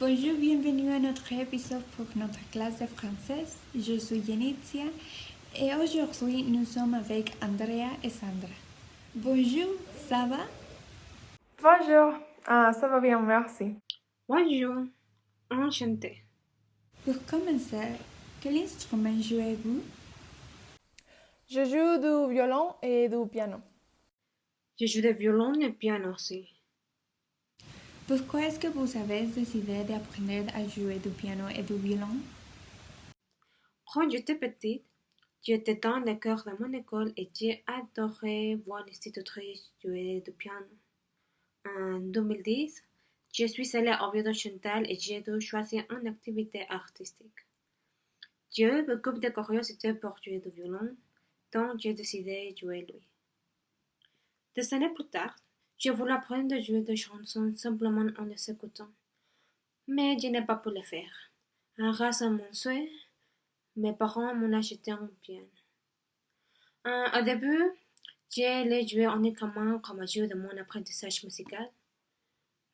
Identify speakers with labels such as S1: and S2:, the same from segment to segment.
S1: Bonjour, bienvenue à notre épisode pour notre classe de français. Je suis Yenitzia et aujourd'hui nous sommes avec Andrea et Sandra. Bonjour, ça va?
S2: Bonjour, ça va bien, merci.
S3: Bonjour, enchanté.
S1: Pour commencer, quel instrument jouez-vous?
S2: Je joue du violon et du piano.
S3: Je joue du violon et piano aussi.
S1: Pourquoi est-ce que vous avez décidé d'apprendre à jouer du piano et du violon?
S3: Quand j'étais petite, j'étais dans le chœur de mon école et j'ai adoré voir l'institutrice jouer du piano. En 2010, je suis allée au violon Chantal et j'ai dû choisir une activité artistique. J'ai eu beaucoup de curiosité pour jouer du violon, donc j'ai décidé de jouer lui. Des années plus tard, je voulais apprendre à jouer des chansons simplement en les écoutant, mais je n'ai pas pu le faire. Grâce à mon souhait, mes parents m'ont acheté un piano. Au début, j'ai joué uniquement comme jeu de mon apprentissage musical,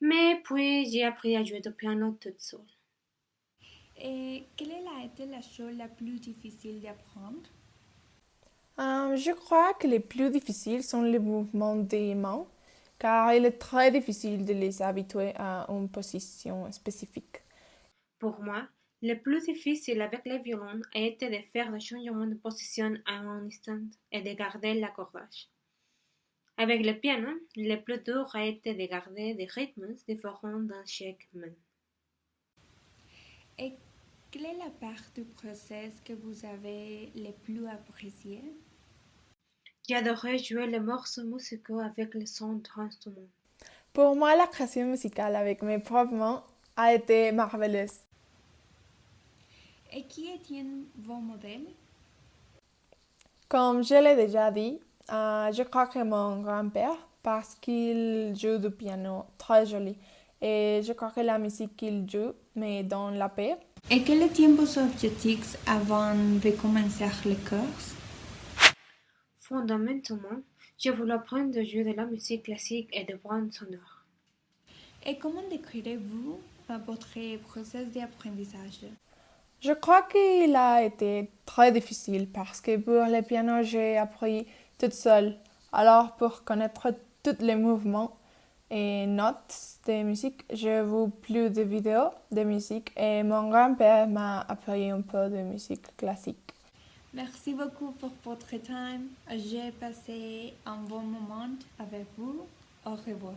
S3: mais puis j'ai appris à jouer du piano toute seule.
S1: Et quelle a été la chose la plus difficile d'apprendre?
S2: Je crois que les plus difficiles sont les mouvements des mains, car il est très difficile de les habituer à une position spécifique.
S3: Pour moi, le plus difficile avec le violon a été de faire des changements de position à un instant et de garder l'accordage. Avec le piano, le plus dur a été de garder des rythmes différents dans chaque main.
S1: Et quelle est la part du process que vous avez le plus appréciée?
S3: J'adorais jouer les morceaux musicaux avec les sons d'instruments.
S2: Pour moi, la création musicale avec mes propres mains a été merveilleuse.
S1: Et qui étaient vos modèles?
S2: Comme je l'ai déjà dit, je crois que mon grand-père, parce qu'il joue du piano très joli, et je crois que la musique qu'il joue me donne la paix.
S1: Et quels étaient vos objectifs avant de commencer le cours?
S3: Fondamentalement, je voulais apprendre à jouer de la musique classique et de bandes sonores.
S1: Et comment décrirez-vous votre processus d'apprentissage?
S2: Je crois qu'il a été très difficile parce que pour le piano, j'ai appris toute seule. Alors, pour connaître tous les mouvements et notes de musique, j'ai vu plus de vidéos de musique et mon grand-père m'a appris un peu de musique classique.
S1: Merci beaucoup pour votre temps. J'ai passé un bon moment avec vous. Au revoir.